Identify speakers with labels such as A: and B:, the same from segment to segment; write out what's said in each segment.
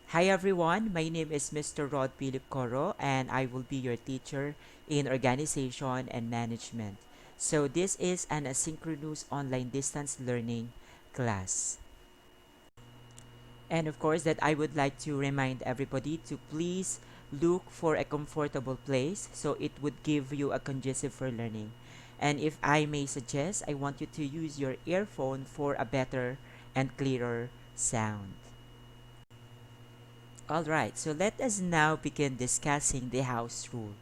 A: Hi everyone, my name is Mr. Rod Philip Coro and I will be your teacher in organization and management. So this is an asynchronous online distance learning class. And of course that I would like to remind everybody to please look for a comfortable place so it would give you a conducive for learning. And if I may suggest, I want you to use your earphone for a better and clearer sound. Alright, so let us now begin discussing the house rule.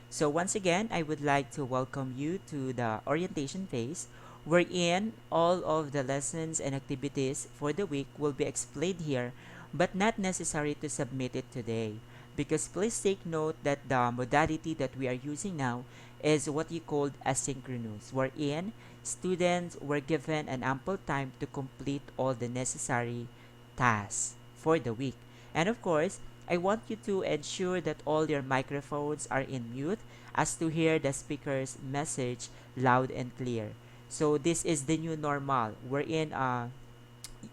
A: So once again, I would like to welcome you to the orientation phase wherein all of the lessons and activities for the week will be explained here but not necessary to submit it today. Because please take note that the modality that we are using now is what you called asynchronous, wherein students were given an ample time to complete all the necessary tasks for the week. And of course, I want you to ensure that all your microphones are in mute as to hear the speaker's message loud and clear. So this is the new normal wherein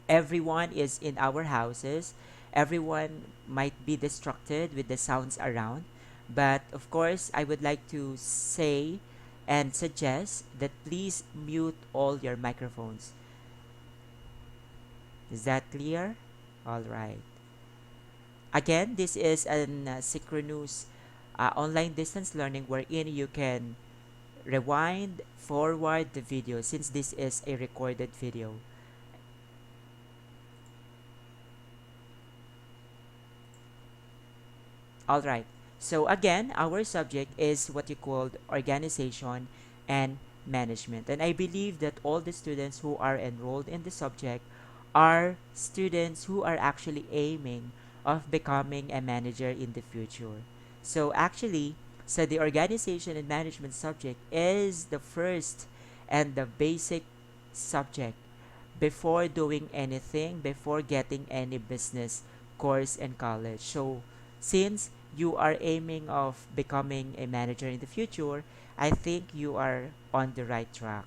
A: everyone is in our houses. Everyone might be distracted with the sounds around. But of course, I would like to say and suggest that please mute all your microphones. Is that clear? All right. Again, this is an synchronous online distance learning wherein you can rewind, forward the video since this is a recorded video. Alright, so again, our subject is what you called organization and management. And I believe that all the students who are enrolled in the subject are students who are actually aiming of becoming a manager in the future. So actually, so the organization and management subject is the first and the basic subject before doing anything, before getting any business course in college. So since you are aiming of becoming a manager in the future, I think you are on the right track.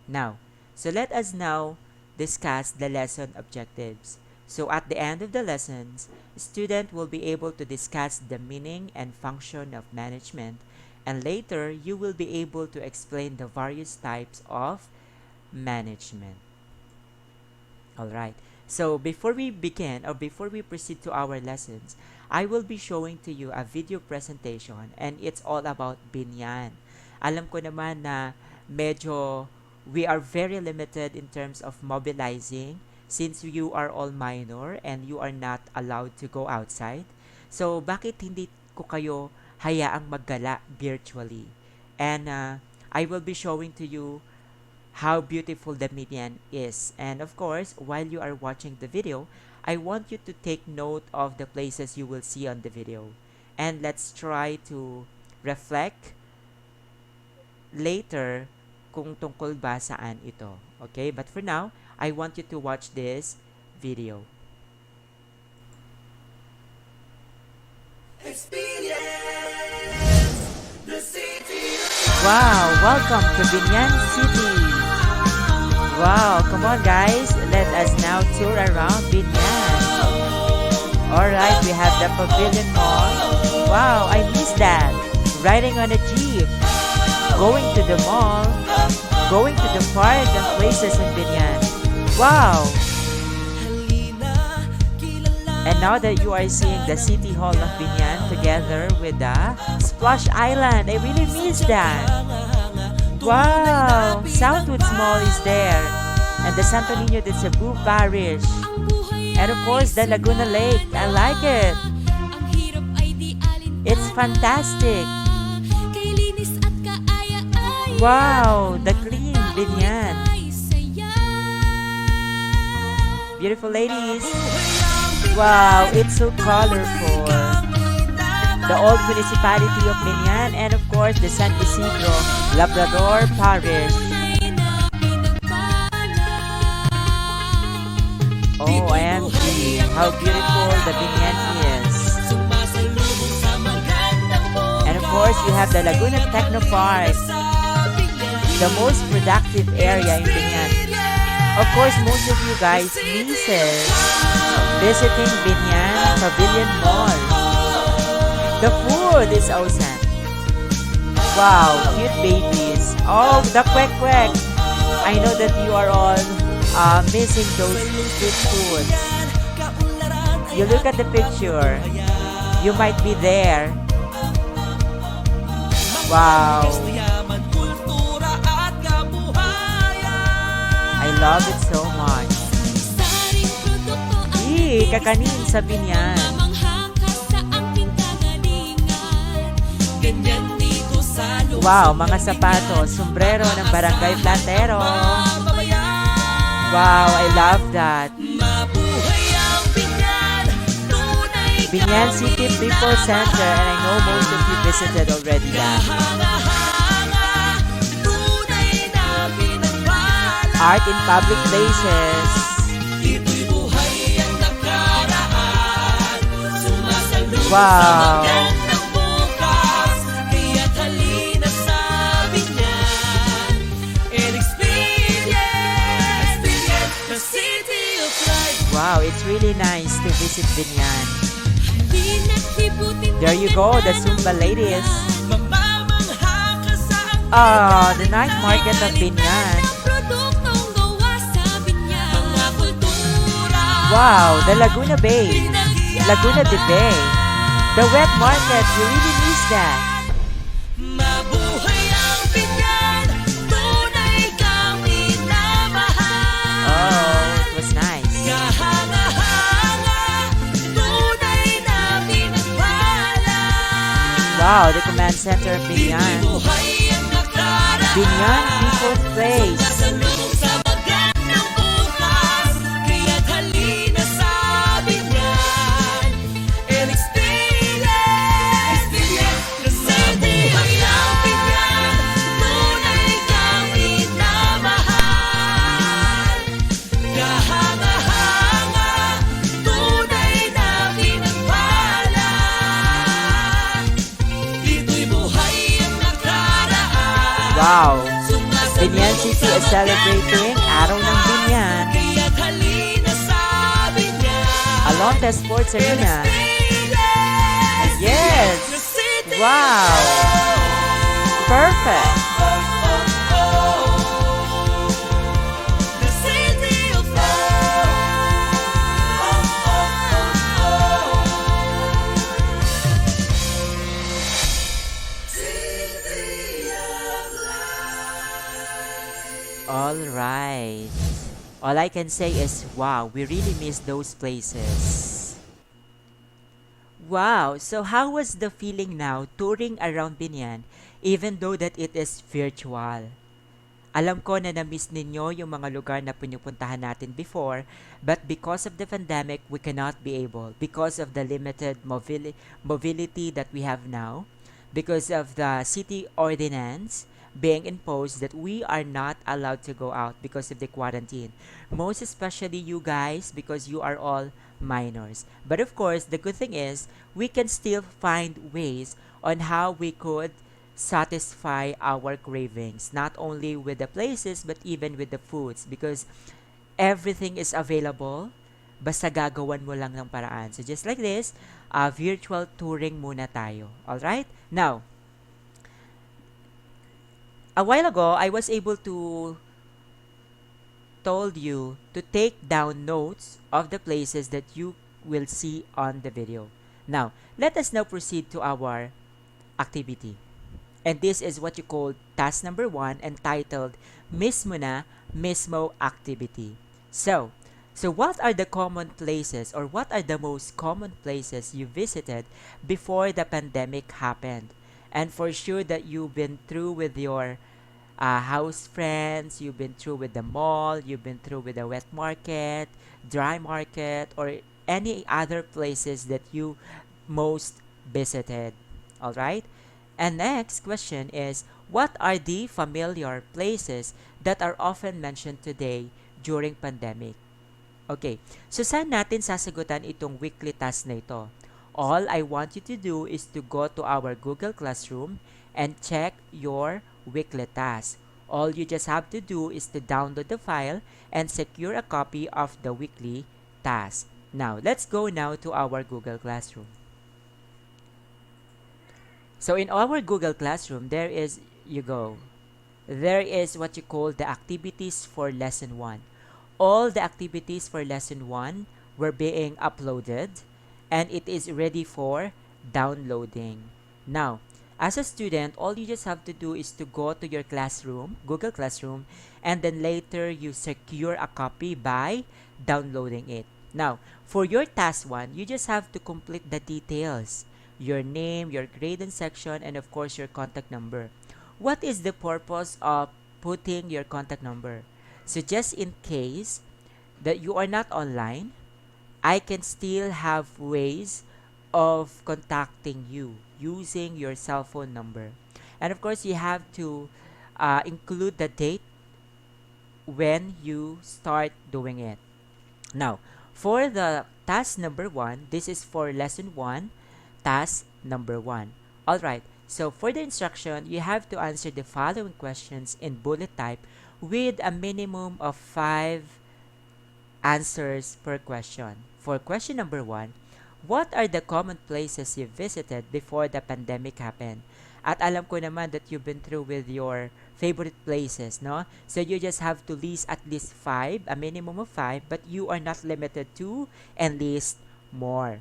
A: Now, so let us now discuss the lesson objectives. So at the end of the lessons, student will be able to discuss the meaning and function of management, and later you will be able to explain the various types of management. Alright, so before we begin or before we proceed to our lessons, I will be showing to you a video presentation and it's all about binyan. Alam ko naman na medyo we are very limited in terms of mobilizing since you are all minor and you are not allowed to go outside. So, bakit hindi ko kayo hayaang maggala virtually? And I will be showing to you how beautiful the binyan is. And of course, while you are watching the video, I want you to take note of the places you will see on the video. And let's try to reflect later kung tungkol ba saan ito. Okay? But for now, I want you to watch this video. Experience the city. Wow! Welcome to Binyan City. Wow! Come on guys, let us now tour around Binyan. Alright, we have the Pavilion Mall. Wow! I miss that. Riding on a jeep. Going to the mall. Going to the park and places in Binyan. Wow! And now that you are seeing the City Hall of Binyan together with the Splash Island, I really miss that. Wow! Southwoods Mall is there. And the Santo Niño de Cebu Parish. And of course, the Laguna Lake. I like it. It's fantastic. Wow! The clean Binyan. Beautiful ladies. Wow, it's so colorful. The old municipality of Binyan and of course the San Isidro Labrador Parish. Oh, OMG, how beautiful the Binyan is. And of course you have the Laguna Techno Park, the most productive area in Binyan. Of course, most of you guys misses visiting Binyan Pavilion Mall. The food is awesome. Wow, cute babies. Oh, the quack quack. I know that you are all missing those street foods. You look at the picture. You might be there. Wow. I love it so much. Kakanin sa Binyan. Wow, mga sapatos, sombrero ng Barangay Platero. Wow, I love that. Binyan City People Center, and I know most of you visited already that. Art in public places. Wow. Wow, it's really nice to visit Binyan. There you go, the Zumba ladies. The night market of Binyan. Wow, the Laguna Bay. Laguna de Bay. The wet market, you really miss that. Oh, it was nice. Wow, the command center of Binyan. Binyan People's Place. Wow! Binyan City is celebrating Araw ng Binyan. Alonte Sports Arena. Yes! Wow! Perfect! All right. All I can say is, wow, we really miss those places. Wow, so how was the feeling now touring around Binyan even though that it is virtual? Alam ko na na-miss ninyo yung mga lugar na pinupuntahan natin before, but because of the pandemic, we cannot be able. Because of the limited mobility that we have now, because of the city ordinance being imposed that we are not allowed to go out because of the quarantine. Most especially you guys, because you are all minors. But of course, the good thing is, we can still find ways on how we could satisfy our cravings, not only with the places, but even with the foods, because everything is available, basta gagawan mo lang ng paraan. So just like this, virtual touring muna tayo. Alright? Now, a while ago, I was able to told you to take down notes of the places that you will see on the video. Now, let us now proceed to our activity. And this is what you call task number 1, entitled Mismo na, Mismo Activity. So what are the common places, or what are the most common places you visited before the pandemic happened? And for sure that you've been through with your house friends, you've been through with the mall, you've been through with the wet market, dry market, or any other places that you most visited. Alright? And next question is, what are the familiar places that are often mentioned today during pandemic? Okay, so saan natin sasagutan itong weekly task na ito? All I want you to do is to go to our Google Classroom and check your weekly task. All you just have to do is to download the file and secure a copy of the weekly task. Now, let's go now to our Google Classroom. So in our Google Classroom, there is what you call the activities for lesson 1. All the activities for lesson 1 were being uploaded and it is ready for downloading. Now, as a student, all you just have to do is to go to your classroom, Google Classroom, and then later you secure a copy by downloading it. Now, for your task 1, you just have to complete the details, your name, your grade and section, and of course your contact number. What is the purpose of putting your contact number? So just in case that you are not online, I can still have ways of contacting you using your cell phone number. And of course, you have to include the date when you start doing it. Now, for the task number 1, this is for lesson 1, task number 1. Alright, so for the instruction, you have to answer the following questions in bullet type with a minimum of 5 answers per question. For question number 1, what are the common places you visited before the pandemic happened? At alam ko naman that you've been through with your favorite places, no? So you just have to list at least 5, a minimum of 5, but you are not limited to and list more.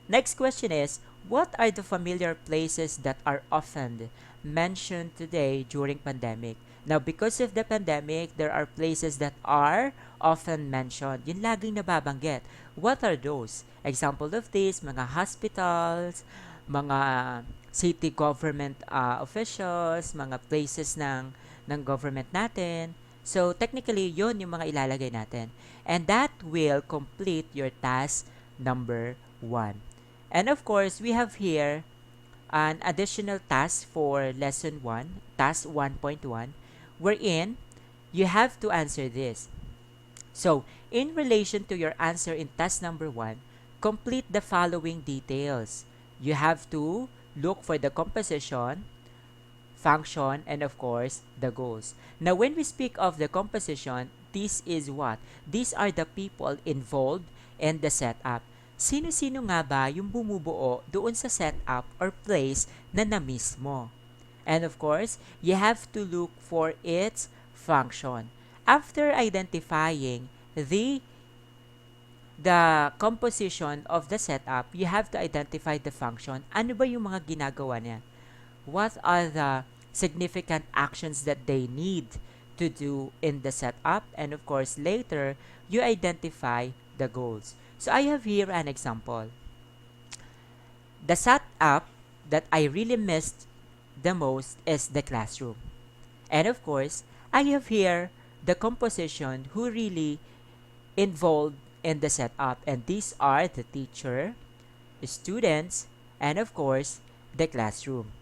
A: Next question is, what are the familiar places that are often mentioned today during pandemic? Now, because of the pandemic, there are places that are often mentioned. Yun laging nababanggit. What are those? Example of this, mga hospitals, mga city government officials, mga places ng government natin. So, technically, yun yung mga ilalagay natin. And that will complete your task number 1. And of course, we have here an additional task for lesson 1, task 1.1, wherein you have to answer this. So, in relation to your answer in task number 1, complete the following details. You have to look for the composition, function, and of course, the goals. Now, when we speak of the composition, this is what? These are the people involved in the setup. Sino-sino nga ba yung bumubuo doon sa setup or place na na-miss mo? And of course, you have to look for its function. After identifying the composition of the setup, you have to identify the function. Ano ba yung mga ginagawa niya? What are the significant actions that they need to do in the setup? And of course, later, you identify the goals. So I have here an example. The setup that I really missed the most is the classroom. And of course, I have here the composition who really involved in the setup. And these are the teacher, the students, and of course, the classroom.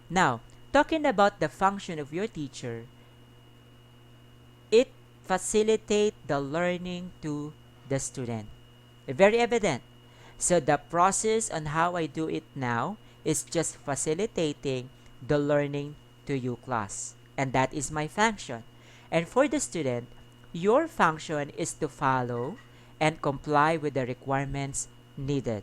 A: Now, talking about the function of your teacher, it facilitates the learning to the student. Very evident. So the process on how I do it now is just facilitating the learning to you class. And that is my function. And for the student, your function is to follow and comply with the requirements needed.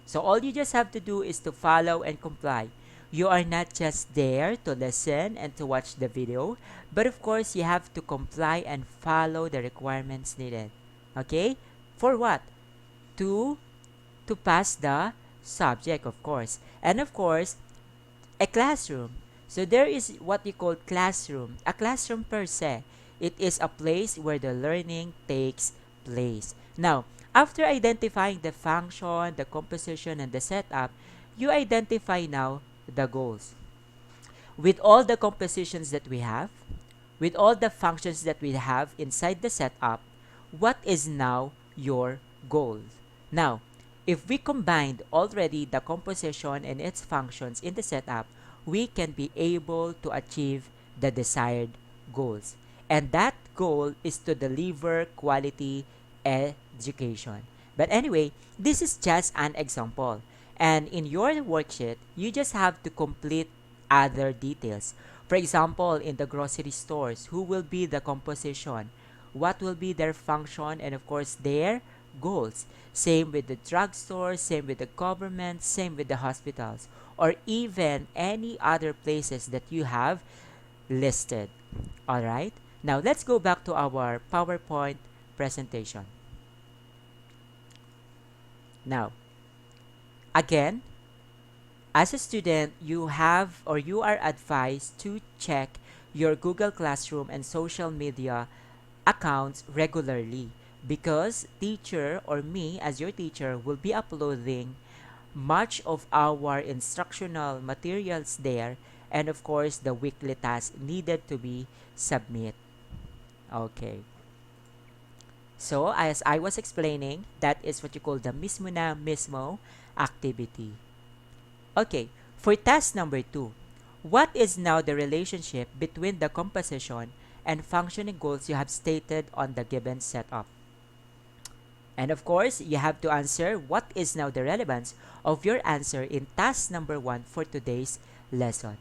A: So all you just have to do is to follow and comply. You are not just there to listen and to watch the video, but of course you have to comply and follow the requirements needed. Okay? For what? To pass the subject, of course. And of course, a classroom. So there is what you call classroom. A classroom per se, it is a place where the learning takes place. Now, after identifying the function, the composition, and the setup, you identify now the goals. With all the compositions that we have, with all the functions that we have inside the setup, what is now your goal? Now, if we combined already the composition and its functions in the setup, we can be able to achieve the desired goals. And that goal is to deliver quality education. But anyway, this is just an example. And in your worksheet, you just have to complete other details. For example, in the grocery stores, who will be the composition? What will be their function? And of course, their goals. Same with the drugstore, same with the government, same with the hospitals, or even any other places that you have listed. All right? Now, let's go back to our PowerPoint presentation. Now, again, as a student, you have or you are advised to check your Google Classroom and social media accounts regularly because teacher or me as your teacher will be uploading much of our instructional materials there, and of course the weekly tasks needed to be submit. Okay. So as I was explaining, that is what you call the mismo na mismo activity. Okay, for task number 2, what is now the relationship between the composition and functioning goals you have stated on the given setup? And of course, you have to answer what is now the relevance of your answer in task number 1 for today's lesson.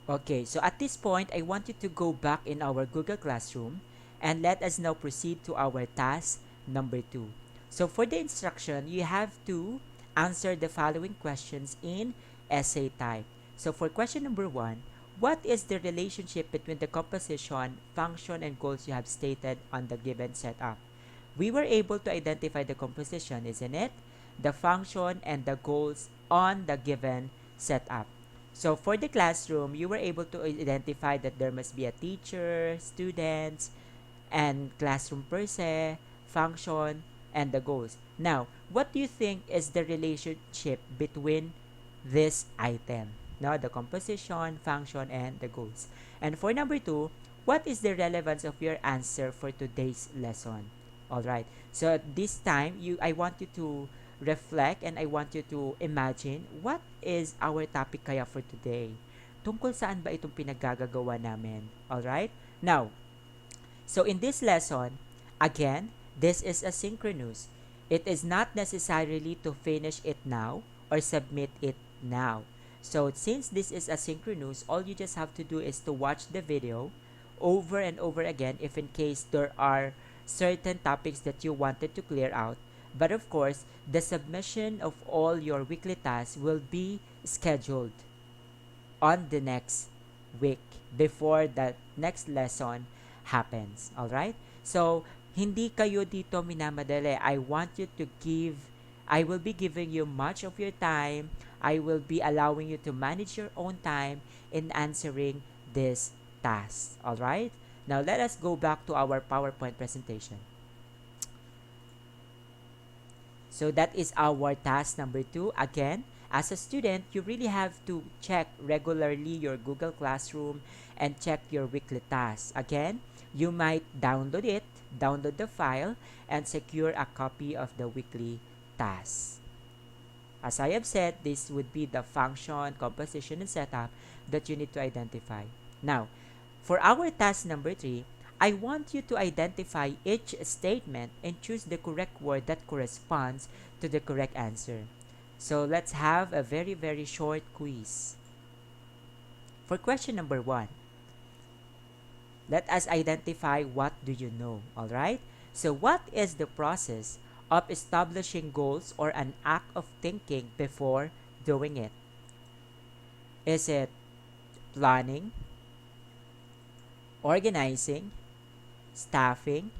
A: Okay, so at this point, I want you to go back in our Google Classroom and let us now proceed to our task number 2. So for the instruction, you have to answer the following questions in essay type. So for question number 1, what is the relationship between the composition, function, and goals you have stated on the given setup? We were able to identify the composition, isn't it? The function and the goals on the given setup. So for the classroom, you were able to identify that there must be a teacher, students, and classroom per se, function, and the goals. Now, what do you think is the relationship between this item? Now, the composition, function, and the goals. And for number 2, what is the relevance of your answer for today's lesson? All right. So this time, I want you to reflect and I want you to imagine what is our topic kaya for today. Tungkol saan ba itong pinaggagawa namin? All right. Now, so in this lesson, again, this is asynchronous. It is not necessarily to finish it now or submit it now. So since this is asynchronous, all you just have to do is to watch the video over and over again if in case there are certain topics that you wanted to clear out. But of course, the submission of all your weekly tasks will be scheduled on the next week before the next lesson happens. All right? So, hindi kayo dito minamadali. I will be giving you much of your time. I will be allowing you to manage your own time in answering this task. All right? Now, let us go back to our PowerPoint presentation. So, that is our task number 2. Again, as a student, you really have to check regularly your Google Classroom and check your weekly tasks. Again, you might download the file, and secure a copy of the weekly tasks. As I have said, this would be the function, composition, and setup that you need to identify. Now, for our task number 3, I want you to identify each statement and choose the correct word that corresponds to the correct answer. So let's have a very, very short quiz. For question number 1, let us identify what do you know, all right? So what is the process of establishing goals or an act of thinking before doing it? Is it planning, organizing, staffing,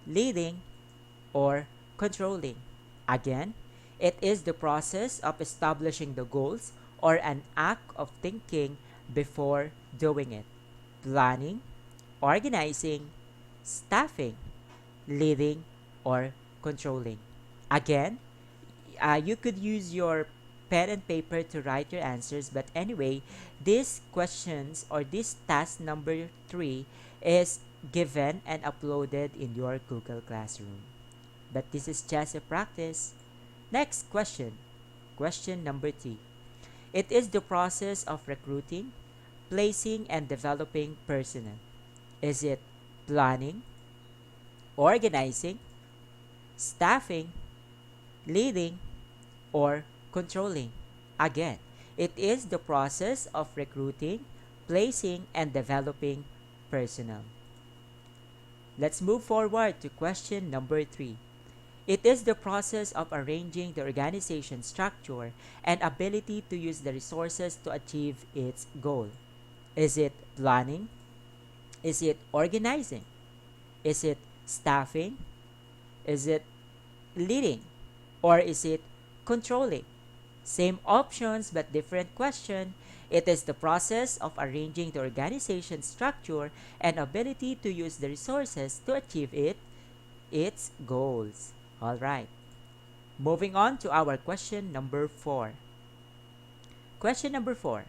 A: leading, or controlling? Again, it is the process of establishing the goals or an act of thinking before doing it. Planning, organizing, staffing, leading, or controlling. Again, you could use your pen and paper to write your answers, but anyway, these questions or this task number 3 is given and uploaded in your Google Classroom. But this is just a practice. Next question. Question number 3. It is the process of recruiting, placing, and developing personnel. Is it planning, organizing, staffing, leading, or controlling? Again, it is the process of recruiting, placing, and developing personnel. Let's move forward to question number 3. It is the process of arranging the organization structure and ability to use the resources to achieve its goal. Is it planning? Is it organizing? Is it staffing? Is it leading? Or is it controlling? Same options but different question. It is the process of arranging the organization structure and ability to use the resources to achieve its goals. All right. Moving on to our question number 4. Question number 4.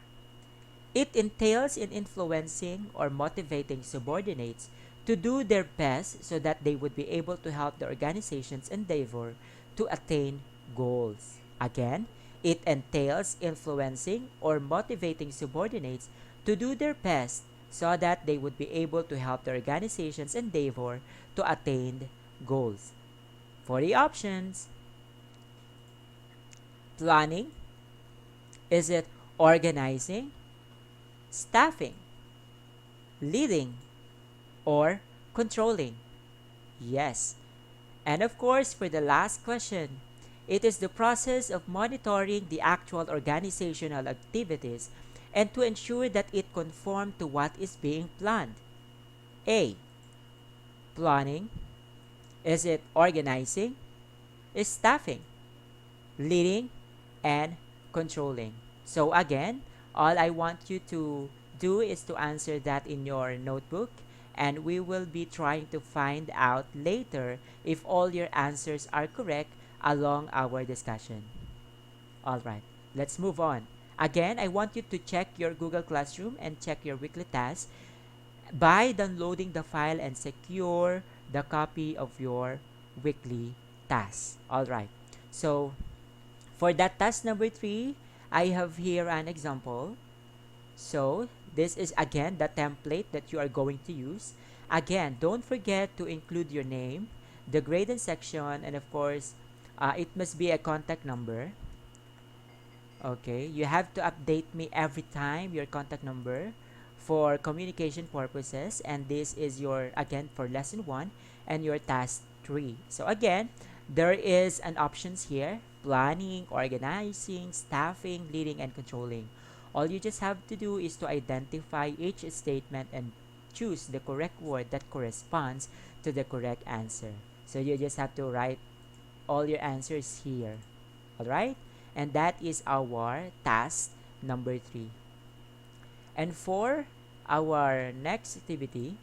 A: It entails in influencing or motivating subordinates to do their best so that they would be able to help the organization's endeavor to attain goals. Again, it entails influencing or motivating subordinates to do their best so that they would be able to help the organization's endeavor to attain goals. For the options, planning, is it organizing, staffing, leading, or controlling? Yes. And of course, for the last question, it is the process of monitoring the actual organizational activities and to ensure that it conforms to what is being planned. A. Planning. Is it organizing? Is staffing, leading, and controlling? So again, all I want you to do is to answer that in your notebook, and we will be trying to find out later if all your answers are correct along our discussion. All right, let's move on. Again, I want you to check your Google Classroom and check your weekly tasks by downloading the file and secure the copy of your weekly task. All right. So, for that task number 3, I have here an example. So, this is again the template that you are going to use. Again, don't forget to include your name, the grade and section, and of course, it must be a contact number. Okay, you have to update me every time your contact number for communication purposes, and this is your again for lesson 1 and your task 3. So again, there is an options here: planning, organizing, staffing, leading, and controlling. All you just have to do is to identify each statement and choose the correct word that corresponds to the correct answer. So you just have to write all your answers here. All right? And that is our task number 3. And for our next activity,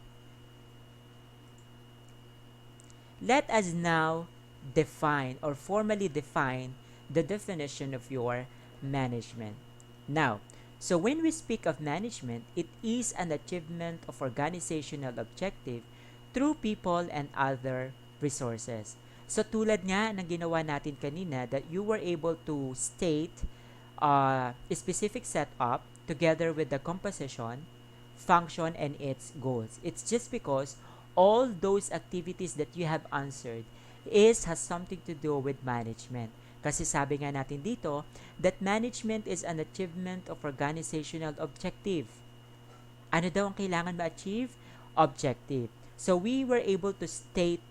A: let us now define or formally define the definition of your management. Now, so when we speak of management, it is an achievement of organizational objective through people and other resources. So tulad nga ng ginawa natin kanina that you were able to state a specific setup together with the composition, function, and its goals. It's just because all those activities that you have answered has something to do with management. Kasi sabi nga natin dito that management is an achievement of organizational objective. Ano daw ang kailangan ma-achieve? Objective. So we were able to state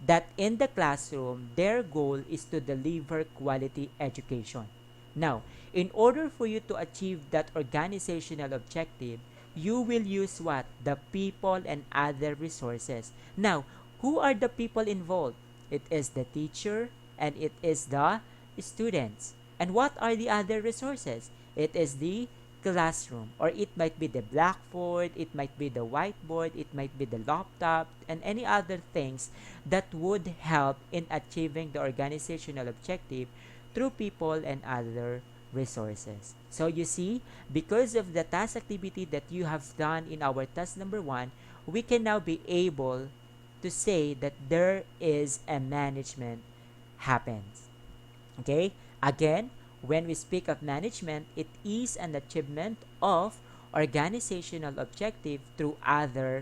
A: that in the classroom, their goal is to deliver quality education. Now, in order for you to achieve that organizational objective, you will use what? The people and other resources. Now, who are the people involved? It is the teacher and it is the students. And what are the other resources? It is the classroom, or it might be the blackboard, it might be the whiteboard, it might be the laptop, and any other things that would help in achieving the organizational objective through people and other resources. So you see, because of the task activity that you have done in our task number 1, we can now be able to say that there is a management happens. Okay? Again, when we speak of management, it is an achievement of organizational objective through other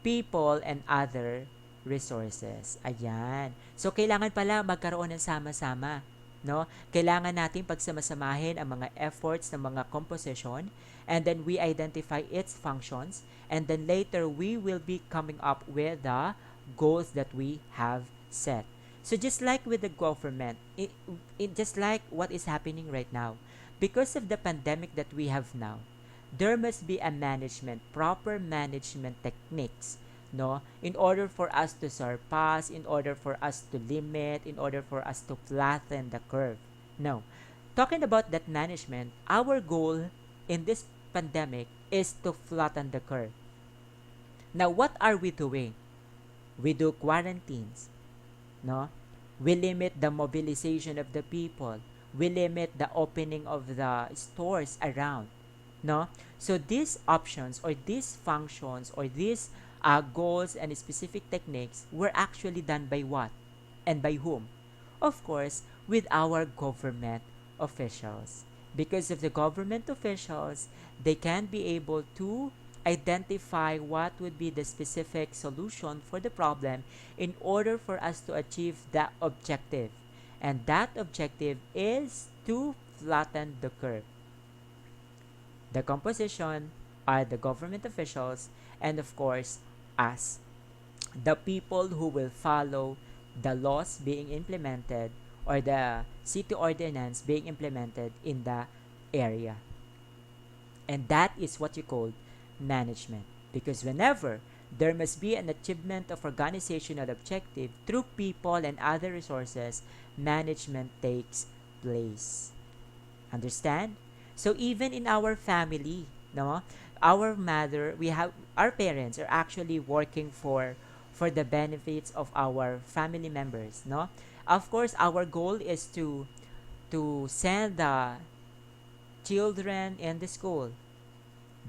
A: people and other resources. Ayan. So, kailangan pala magkaroon ng sama-sama. No? Kailangan natin pagsamasamahin ang mga efforts ng mga composition, and then we identify its functions, and then later we will be coming up with the goals that we have set. So just like with the government, just like what is happening right now, because of the pandemic that we have now, there must be a management, proper management techniques, no, in order for us to surpass, in order for us to limit, in order for us to flatten the curve. No, talking about that management, our goal in this pandemic is to flatten the curve. Now, what are we doing? We do quarantines, no? We limit the mobilization of the people. We limit the opening of the stores around, no? So these options or these functions or these goals and specific techniques were actually done by what and by whom? Of course, with our government officials. Because of the government officials, they can be able to identify what would be the specific solution for the problem in order for us to achieve that objective. And that objective is to flatten the curve. The composition are the government officials and of course us, the people who will follow the laws being implemented or the city ordinance being implemented in the area. And that is what you call management. Because whenever there must be an achievement of organizational objective through people and other resources, management takes place. Understand? So even in our family, no, our mother, we have our parents are actually working for the benefits of our family members, no? Of course, our goal is to send the children in the school.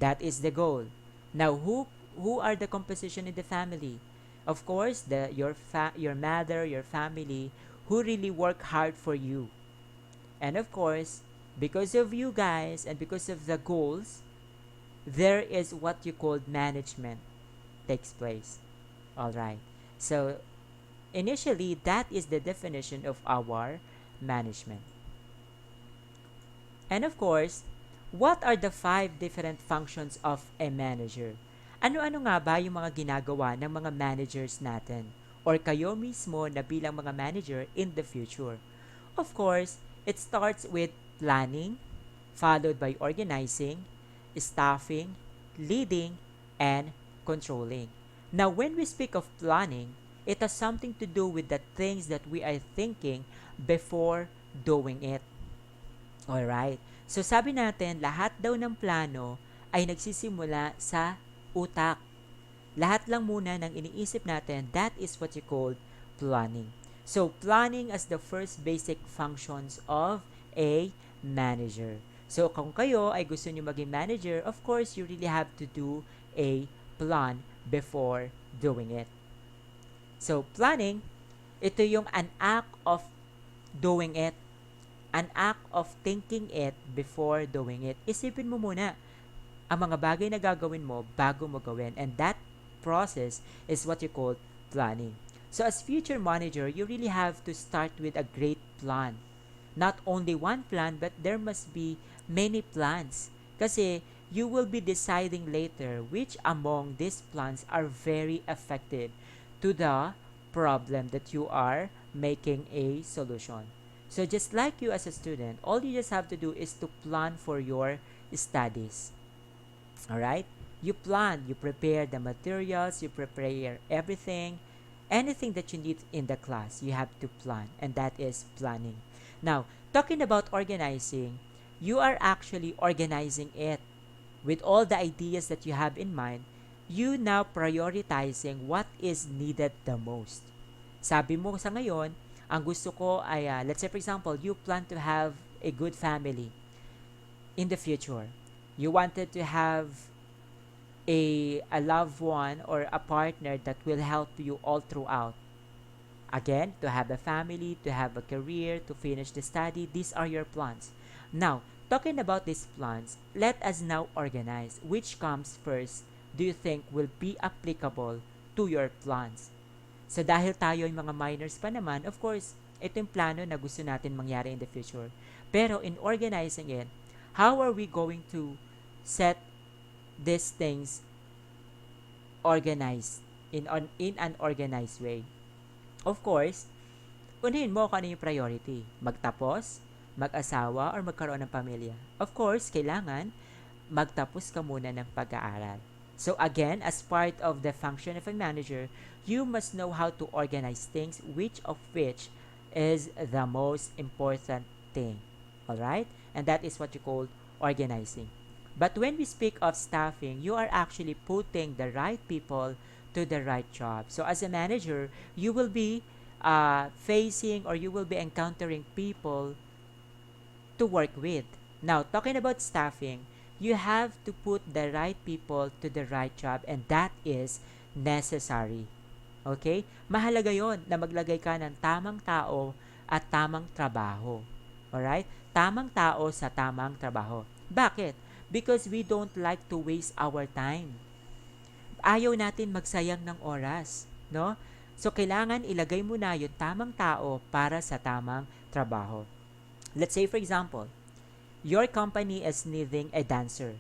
A: That is the goal. Now, who are the composition in the family? Of course, your mother, your family, who really work hard for you. And of course, because of you guys and because of the goals, there is what you call management takes place. All right. So initially, that is the definition of our management. And of course, what are the five different functions of a manager? Ano-ano nga ba yung mga ginagawa ng mga managers natin? Or kayo mismo na bilang mga manager in the future? Of course, it starts with planning, followed by organizing, staffing, leading, and controlling. Now, when we speak of planning, it has something to do with the things that we are thinking before doing it. Alright? So, sabi natin, lahat daw ng plano ay nagsisimula sa utak. Lahat lang muna ng iniisip natin, that is what you call planning. So, planning as the first basic functions of a manager. So, kung kayo ay gusto nyo maging manager, of course, you really have to do a plan before doing it. So, planning, ito yung an act of doing it. An act of thinking it before doing it. Isipin mo muna ang mga bagay na gagawin mo bago mo gawin. And that process is what you call planning. So as future manager, you really have to start with a great plan. Not only one plan, but there must be many plans. Kasi you will be deciding later which among these plans are very effective to the problem that you are making a solution. So just like you as a student, all you just have to do is to plan for your studies. Alright? You plan, you prepare the materials, you prepare everything, anything that you need in the class, you have to plan, and that is planning. Now, talking about organizing, you are actually organizing it with all the ideas that you have in mind. You now prioritizing what is needed the most. Sabi mo sa ngayon, ang gusto ko ay, let's say for example, you plan to have a good family in the future. You wanted to have a loved one or a partner that will help you all throughout. Again, to have a family, to have a career, to finish the study, these are your plans. Now, talking about these plans, let us now organize which comes first do you think will be applicable to your plans. So dahil tayo yung mga minors pa naman, of course, ito yung plano na gusto natin mangyari in the future. Pero in organizing it, how are we going to set these things organized in an organized way? Of course, unahin mo kung ano yung priority. Magtapos, mag-asawa, or magkaroon ng pamilya. Of course, kailangan magtapos ka muna ng pag-aaral. So again, as part of the function of a manager, you must know how to organize things, which is the most important thing. Alright? And that is what you call organizing. But when we speak of staffing, you are actually putting the right people to the right job. So as a manager, you will be facing, or you will be encountering people to work with. Now, talking about staffing, you have to put the right people to the right job, and that is necessary. Okay? Mahalaga yon na maglagay ka ng tamang tao at tamang trabaho. Alright? Tamang tao sa tamang trabaho. Bakit? Because we don't like to waste our time. Ayaw natin magsayang ng oras. No? So, kailangan ilagay mo na yung tamang tao para sa tamang trabaho. Let's say, for example, your company is needing a dancer.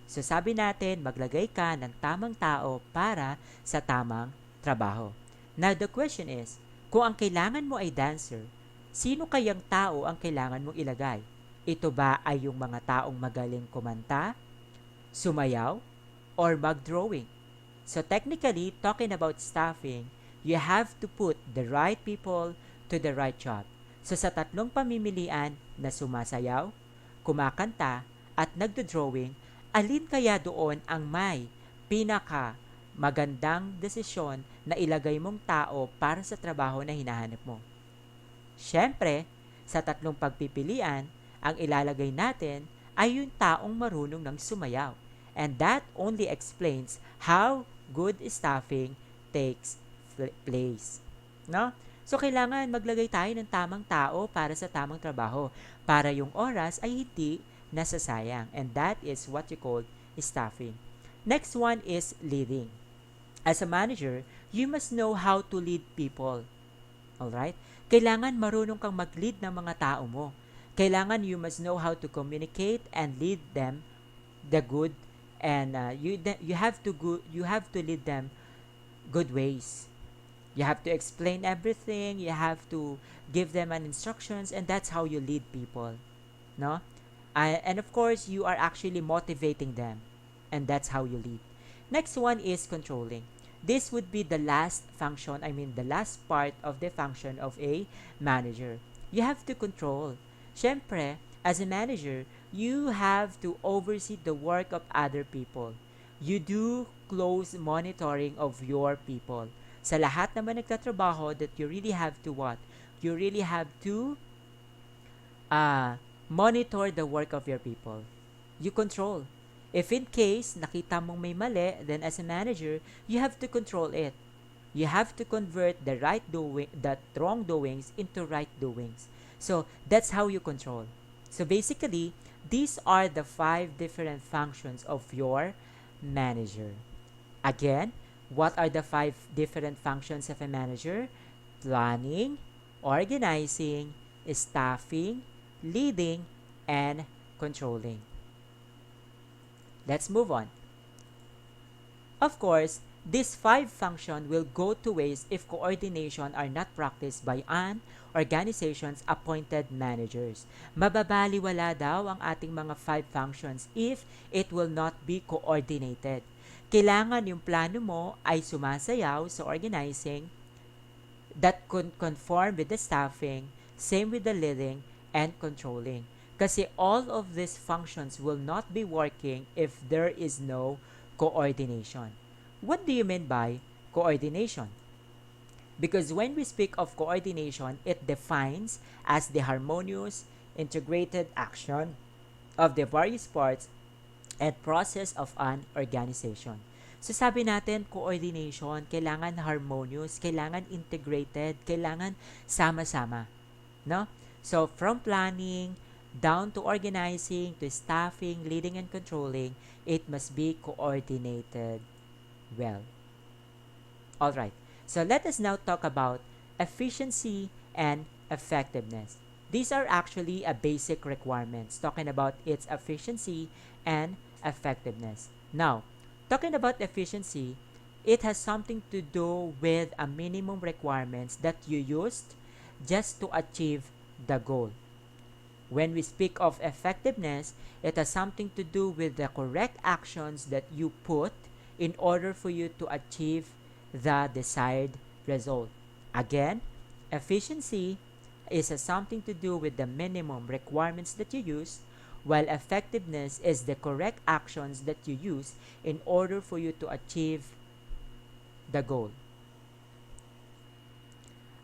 A: So, sabi natin, maglagay ka ng tamang tao para sa tamang trabaho. Now, the question is, kung ang kailangan mo ay dancer, sino kayang tao ang kailangan mong ilagay? Ito ba ay yung mga taong magaling kumanta, sumayaw, or mag-drawing? So, technically, talking about staffing, you have to put the right people to the right job. So, sa tatlong pamimilian na sumasayaw, kumakanta, at nagdo-drawing, alin kaya doon ang may pinaka magandang desisyon na ilagay mong tao para sa trabaho na hinahanap mo? Siyempre, sa tatlong pagpipilian, ang ilalagay natin ay yung taong marunong ng sumayaw. And that only explains how good staffing takes place. No? So, kailangan maglagay tayo ng tamang tao para sa tamang trabaho para yung oras ay hindi nasasayang. And that is what you call staffing. Next one is leading. As a manager, you must know how to lead people. Alright? Kailangan marunong kang mag-lead ng mga tao mo. Kailangan you must know how to communicate and lead them the good, and you have to lead them good ways. You have to explain everything, you have to give them an instructions, and that's how you lead people. No? And of course, you are actually motivating them, and that's how you lead. Next one is controlling. This would be the last function, the last part of the function of a manager. You have to control. Siyempre, as a manager, you have to oversee the work of other people. You do close monitoring of your people. Sa lahat naman nagtatrabaho, that you really have to what? You really have to monitor the work of your people. You control. If in case nakita mong may mali, then as a manager, you have to control it. You have to convert the wrong doings into right doings. So that's how you control. So basically, these are the 5 different functions of your manager. Again, what are the 5 different functions of a manager? Planning, organizing, staffing, leading, and controlling. Let's move on. Of course, these 5 functions will go to waste if coordination are not practiced by an organization's appointed managers. Mababaliwala daw ang ating mga 5 functions if it will not be coordinated. Kailangan yung plano mo ay sumasayaw sa organizing that could conform with the staffing, same with the leading and controlling. Kasi all of these functions will not be working if there is no coordination. What do you mean by coordination? Because when we speak of coordination, it defines as the harmonious, integrated action of the various parts and process of an organization. So sabi natin, coordination, kailangan harmonious, kailangan integrated, kailangan sama-sama. No? So from planning, down to organizing, to staffing, leading, and controlling, it must be coordinated well. Alright, so let us now talk about efficiency and effectiveness. These are actually a basic requirements, talking about its efficiency and effectiveness. Now, talking about efficiency, it has something to do with a minimum requirements that you used, just to achieve the goal. When we speak of effectiveness, it has something to do with the correct actions that you put in order for you to achieve the desired result. Again, efficiency has something to do with the minimum requirements that you use, while effectiveness is the correct actions that you use in order for you to achieve the goal.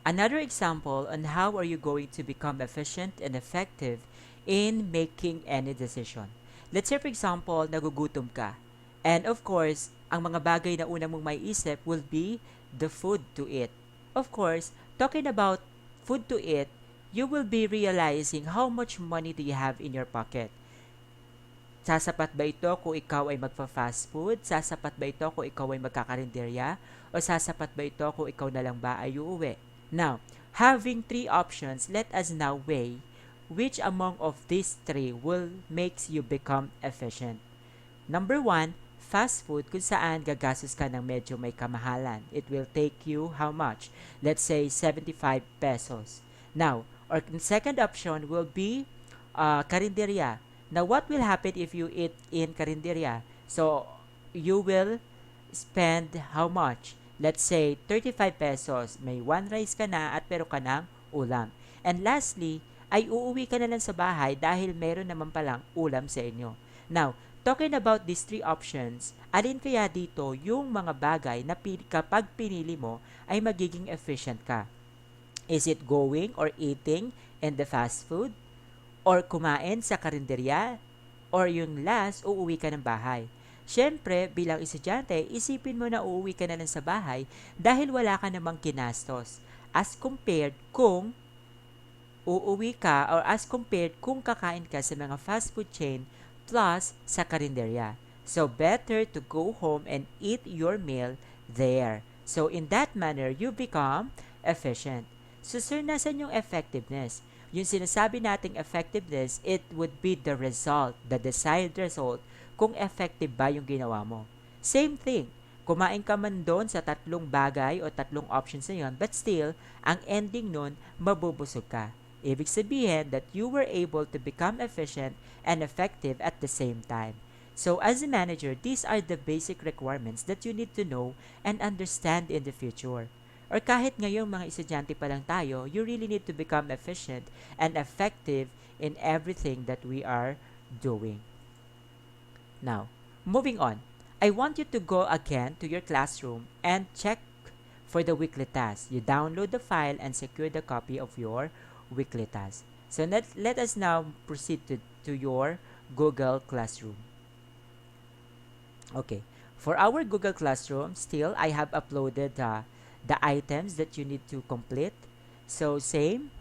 A: Another example on how are you going to become efficient and effective in making any decision. Let's say for example, nagugutom ka. And of course, ang mga bagay na una mong maiisip will be the food to eat. Of course, talking about food to eat, you will be realizing how much money do you have in your pocket. Sasapat ba ito kung ikaw ay magfa-fast food? Sasapat ba ito kung ikaw ay magkakarinderya? O sasapat ba ito kung ikaw na lang ba ay uuwi? Now, having three options, let us now weigh which among of these three will makes you become efficient. Number one, fast food kung saan gagastos ka ng medyo may kamahalan. It will take you how much? Let's say 75 pesos. Now, or second option will be karinderya. Now, what will happen if you eat in karinderya? So, you will spend how much? Let's say 35 pesos. May one rice ka na at pero ka ng ulam. And lastly, ay uuwi ka na lang sa bahay dahil meron naman palang ulam sa inyo. Now, talking about these three options, alin kaya dito yung mga bagay na kapag pinili mo ay magiging efficient ka? Is it going or eating in the fast food? Or kumain sa karinderya? Or yung last, uuwi ka ng bahay? Siyempre, bilang estudyante, isipin mo na uuwi ka na lang sa bahay dahil wala ka namang kinastos. As compared kung uuwi ka or as compared kung kakain ka sa mga fast food chain plus sa karinderya. So, better to go home and eat your meal there. So, in that manner, you become efficient. So, sir, nasan yung effectiveness? Yung sinasabi nating effectiveness, it would be the result, the desired result, kung effective ba yung ginawa mo. Same thing, kumain ka man doon sa tatlong bagay o tatlong options na yun, but still, ang ending nun, mabubusog ka. Ibig sabihin that you were able to become efficient and effective at the same time. So, as a manager, these are the basic requirements that you need to know and understand in the future. Or kahit ngayong mga estudyante pa lang tayo, you really need to become efficient and effective in everything that we are doing. Now, moving on, I want you to go again to your classroom and check for the weekly task. You download the file and secure the copy of your weekly task. So let us now proceed to your Google Classroom. Okay, for our Google Classroom, still I have uploaded the items that you need to complete. So same,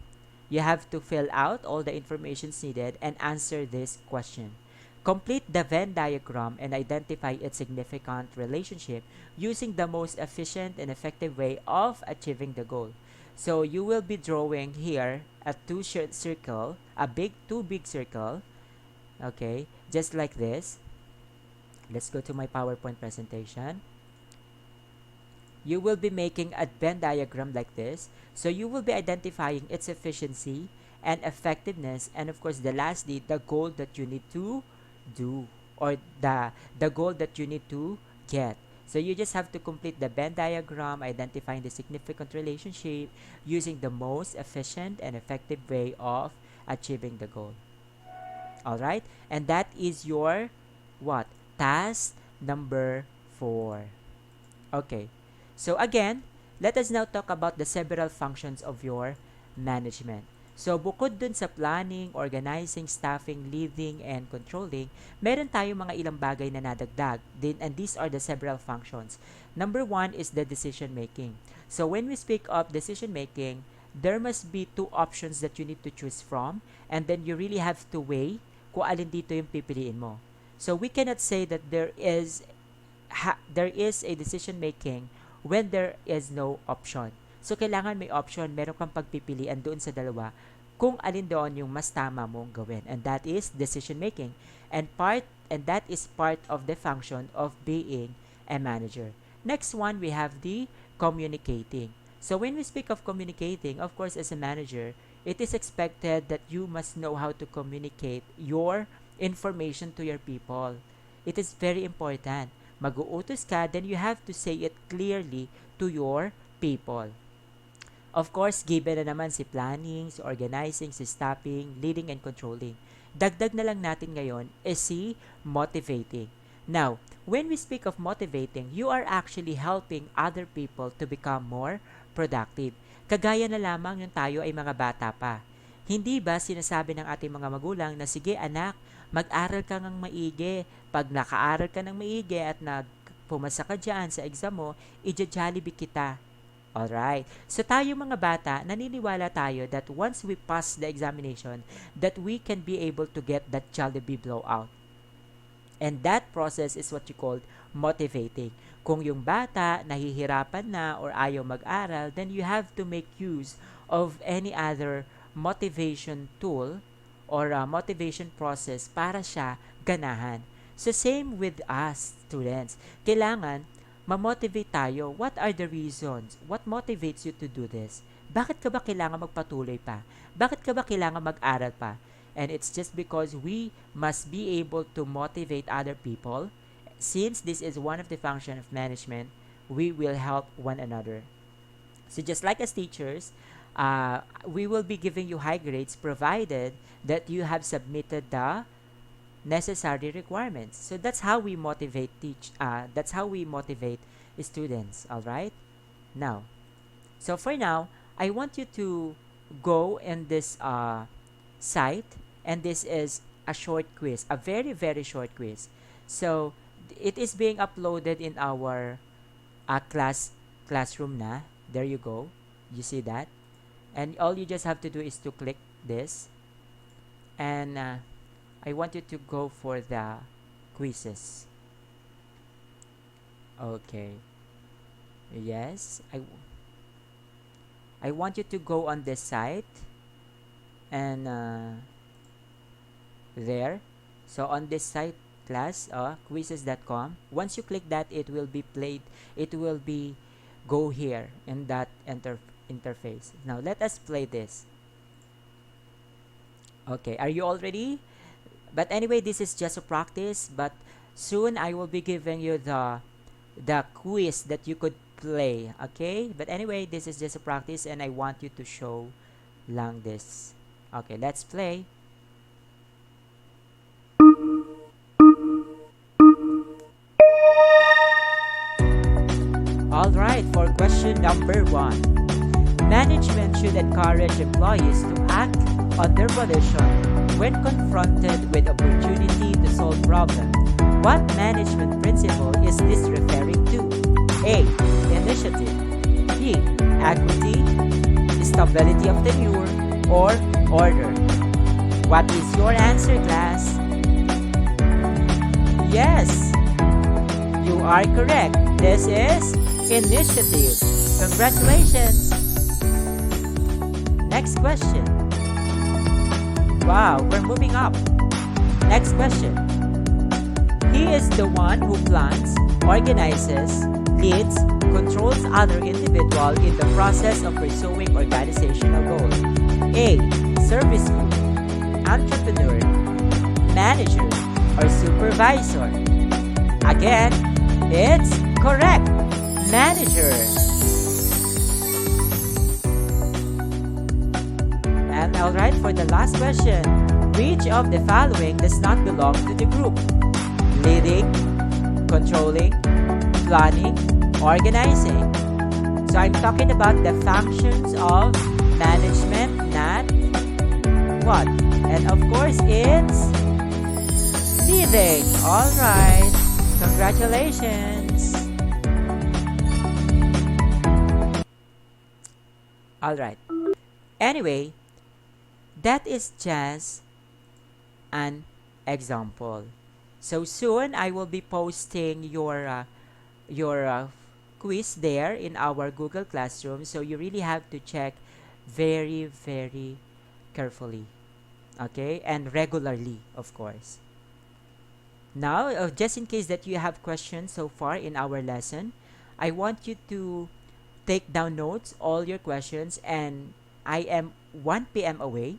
A: you have to fill out all the information needed and answer this question. Complete the Venn diagram and identify its significant relationship using the most efficient and effective way of achieving the goal. So you will be drawing here a two big circle, okay, just like this. Let's go to my PowerPoint presentation. You will be making a Venn diagram like this. So you will be identifying its efficiency and effectiveness, and of course, lastly, the goal that you need to do, or the goal that you need to get. So you just have to complete the Venn diagram, identifying the significant relationship using the most efficient and effective way of achieving the goal. Alright? And that is your what? Task number 4. Okay. So again, let us now talk about the several functions of your management. So, bukod dun sa planning, organizing, staffing, leading, and controlling, meron tayong mga ilang bagay na nadagdag. And these are the several functions. Number 1 is the decision making. So, when we speak of decision making, there must be two options that you need to choose from, and then you really have to weigh kung alin dito yung pipiliin mo. So, we cannot say that there is a decision making when there is no option. So, kailangan may option, meron kang pagpipilian doon sa dalawa kung alin doon yung mas tama mong gawin. And that is decision making. And that is part of the function of being a manager. Next one, we have the communicating. So when we speak of communicating, of course, as a manager, it is expected that you must know how to communicate your information to your people. It is very important. Mag-uutos ka, then you have to say it clearly to your people. Of course, given na naman si planning, si organizing, si stopping, leading, and controlling. Dagdag na lang natin ngayon is si motivating. Now, when we speak of motivating, you are actually helping other people to become more productive. Kagaya na lamang yung tayo ay mga bata pa. Hindi ba sinasabi ng ating mga magulang na sige anak, mag-aral ka ng maigi. Pag nakaaral ka ng maigi at pumasa ka dyan sa exam mo, i-jollibee kita. Alright. So tayo mga bata, naniniwala tayo that once we pass the examination, that we can be able to get that Jollibee blowout. And that process is what you call motivating. Kung yung bata nahihirapan na or ayaw mag-aral, then you have to make use of any other motivation tool or motivation process para siya ganahan. So same with us, students. Kailangan ma-motivate tayo. What are the reasons? What motivates you to do this? Bakit ka ba kailangan magpatuloy pa? Bakit ka ba kailangan mag-aral pa? And it's just because we must be able to motivate other people. Since this is one of the function of management, we will help one another. So just like as teachers, we will be giving you high grades provided that you have submitted the necessary requirements. So that's how we motivate that's how we motivate students. All right. Now, so for now, I want you to go in this site, and this is a short quiz, a very very short quiz. So it is being uploaded in our classroom na. There you go. You see that? And all you just have to do is to click this, and I want you to go for the quizzes. Okay. Yes, I want you to go on this site, and there. So on this site, class, quizzes.com. Once you click that, it will be played. It will be go here in that interface. Now let us play this. Okay, are you all ready? But anyway, this is just a practice, but soon I will be giving you the quiz that you could play, okay? But anyway, this is just a practice, and I want you to show lang this. Okay, let's play. All right, for question number 1. Management should encourage employees to act on their volition when confronted with opportunity to solve problems. What management principle is this referring to? A. Initiative. B. Equity. Stability of tenure. Or order. What is your answer, class? Yes, you are correct. This is initiative. Congratulations. Next question. Wow, we're moving up. Next question. He is the one who plans, organizes, leads, controls other individuals in the process of pursuing organizational goals. A. Service group, entrepreneur, manager, or supervisor. Again, it's correct. Manager. And alright, for the last question, which of the following does not belong to the group? Leading, controlling, planning, organizing. So I'm talking about the functions of management, not what? And of course, it's leading. Alright, congratulations. Alright. Anyway, that is just an example. So soon I will be posting your quiz there in our Google Classroom. So you really have to check very, very carefully. Okay? And regularly, of course. Now, just in case that you have questions so far in our lesson, I want you to take down notes, all your questions, and I am 1 p.m. away.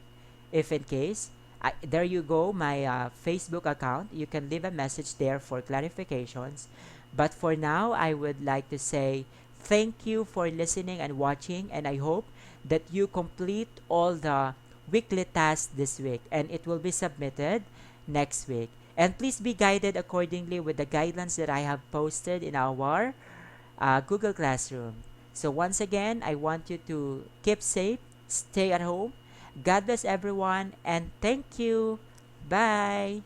A: If in case, there you go, my Facebook account. You can leave a message there for clarifications. But for now, I would like to say thank you for listening and watching, and I hope that you complete all the weekly tasks this week, and it will be submitted next week. And please be guided accordingly with the guidelines that I have posted in our Google Classroom. So once again, I want you to keep safe, stay at home. God bless everyone, and thank you. Bye.